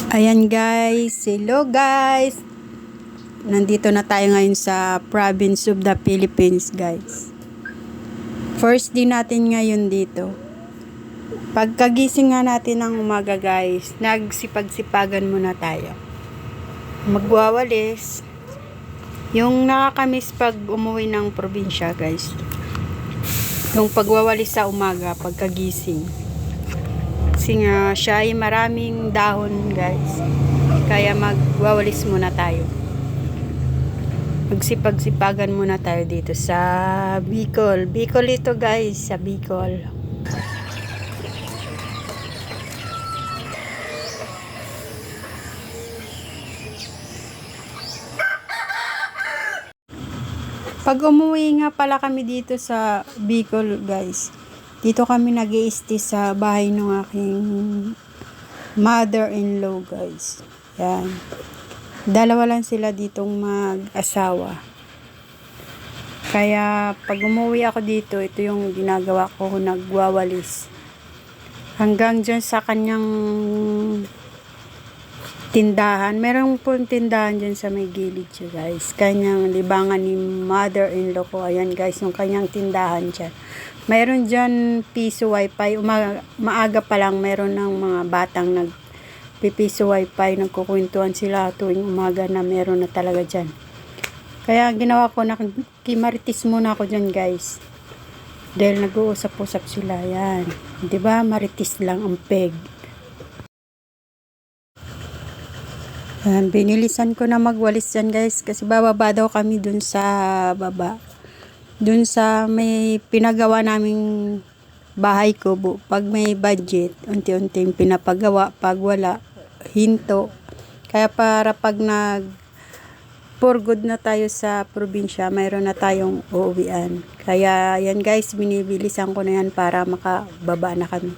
Ayan guys, hello guys. Nandito na tayo ngayon sa province of the Philippines guys. First day natin ngayon dito. Pagkagising nga natin ng umaga guys, nagsipag-sipagan muna tayo. Magwawalis. Yung nakakamiss pag umuwi ng probinsya guys. Yung pagwawalis sa umaga, pagkagising. Kasi nga siya ay maraming dahon guys, kaya magwawalis muna tayo, magsipag-sipagan muna tayo dito sa Bicol. Bicol ito guys, sa Bicol. Pag umuwi nga pala kami dito sa Bicol guys, dito kami nag-i-stay sa bahay ng aking mother-in-law guys. Yan. Dalawa lang sila ditong mag-asawa. Kaya pag umuwi ako dito, ito yung ginagawa ko, nagwawalis. Hanggang dyan sa kanyang tindahan. Meron po tindahan dyan sa may gilid siya guys. Kanyang libangan ni mother-in-law ko. Ayan guys, yung kanyang tindahan dyan. Mayroon dyan piso wifi. Maaga pa lang meron ng mga batang nagpipiso wifi. Nagkukwentuhan sila tuwing umaga na meron na talaga dyan. Kaya ginawa ko, nakimaritis muna ako dyan guys. Dahil nag-uusap-usap sila. Yan. Diba? Maritis lang ang peg. Yan. Binilisan ko na magwalis dyan guys. Kasi bababa daw kami dun sa baba. Dun sa may pinagawa naming bahay kubo. Pag may budget, unti-unting pinapagawa. Pag wala, hinto. Kaya para pag for good na tayo sa probinsya, mayroon na tayong uuwian. Kaya yan guys, binibilisan ko na yan para makababa na kami.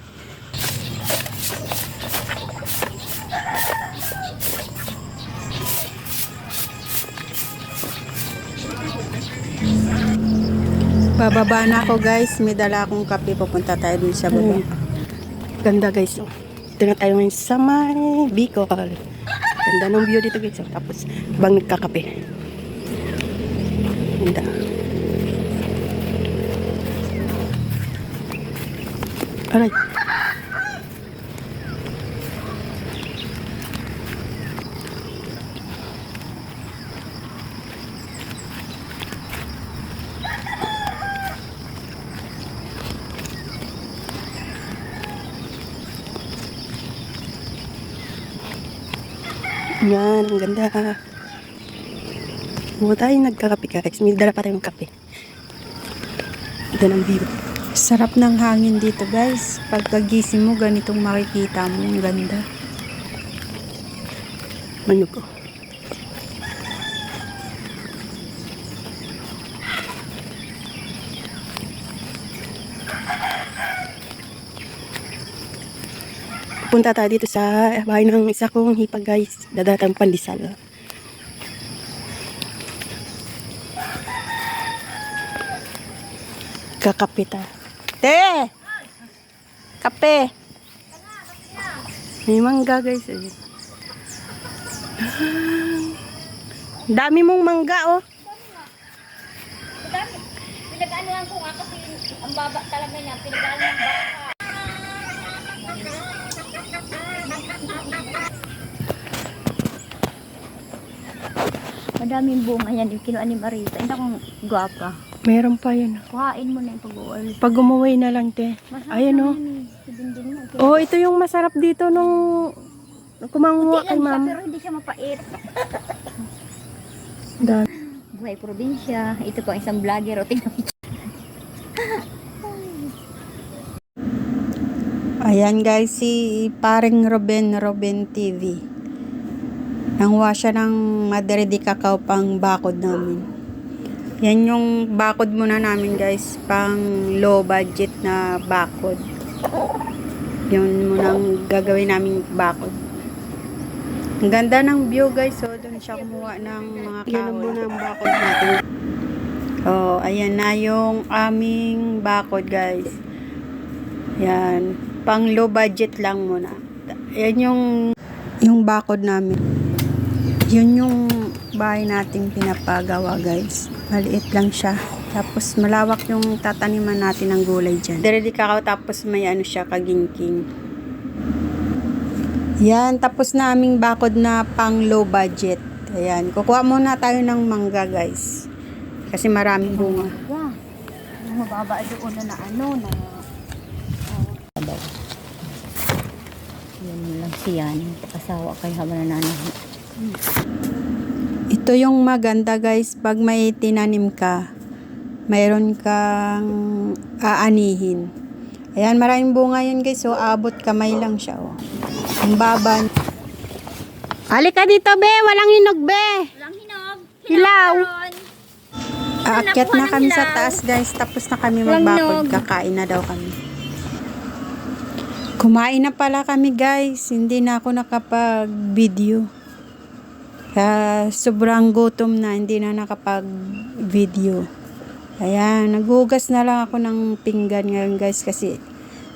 Bababa na ako guys. May dala akong kape. Pupunta tayo dun sa baba. Ganda guys. Dito na tayo ngayon sa may Bicol. Ganda ng view dito guys. Tapos bang nagkakape. Ganda. Aray. Yan, ang ganda. Huwag tayo nagkakape guys. May dala pa tayong kape. Ganda ng view. Sarap ng hangin dito guys. Pagkagising mo, ganitong makikita mo. Ang ganda. Ano ko? Punta tayo dito sa bahay ng isa kong hipag guys. Dadala tayong pandesal. Kakape ta. Te! Kape! May mangga guys. Dami mong mangga oh. Pinag-anuhan ko nga kasi ang baba talaga niya. Pinag-anuhan ng baka. Madaming bunga yan. Yung kinuha ni Marita. Hindi akong gwapa. Meron pa yan. Kuhain mo na yung pag-uwalis. Pag umuwi na lang te. Ayan oh. Oh, ito yung masarap dito nung kumanguha kay ma'am. Pero hindi siya mapait. Dan. Buhay probinsya. Ito po ang isang vlogger. O tingnan mo. Ayan guys, si paring Robin TV. Nangwa siya ng Madre de Cacao pang bakod namin. Yan yung bakod muna namin guys, pang low budget na bakod. Yun munang gagawin namin bakod. Ang ganda ng view guys, so doon siya kumuha ng mga kahoy. Yan muna ang bakod natin. Oh, ayan na yung aming bakod guys. Yan, pang low budget lang muna. Yan yung yung bakod namin. Yun yung bahay nating pinapagawa, guys. Maliit lang siya. Tapos malawak yung tataniman natin ng gulay dyan. Ready kakao, tapos may ano siya, kagingking. Yan, tapos na aming bakod na pang low budget. Ayan, kukuha muna tayo ng mangga, guys. Kasi maraming bunga. Yeah. Mababa doon na ano na. Yan lang siyan. Asawa kay habang nananahi. Ito yung maganda, guys. Pag may tinanim ka, mayroon kang aanihin. Ayan, maraming bunga yun, guys. So, abot kamay lang siya. Oh. Ang baba. Halika dito, be. Walang hinog, be. Walang hinog. Hilaw. Meron. Aakyat na kami sa taas, guys. Tapos na kami magbakod. Langnog. Kakain na daw kami. Kumain na pala kami, guys. Hindi na ako nakapag-video. Kaya sobrang gutom na. Hindi na nakapag-video. Ayan. Naghugas na lang ako ng pinggan ngayon, guys. Kasi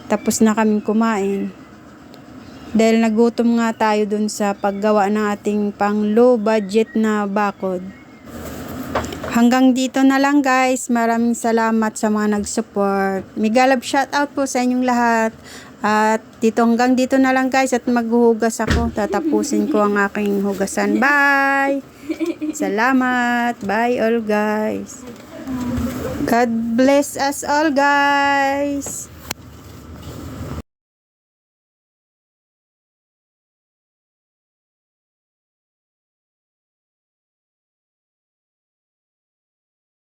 tapos na kaming kumain. Dahil nagutom nga tayo dun sa paggawa ng ating pang low budget na bakod. Hanggang dito na lang, guys. Maraming salamat sa mga nag-support. Migalab shoutout po sa inyong lahat. At hanggang dito na lang, guys. At maghuhugas ako. Tatapusin ko ang aking hugasan. Bye! Salamat. Bye all, guys. God bless us all, guys.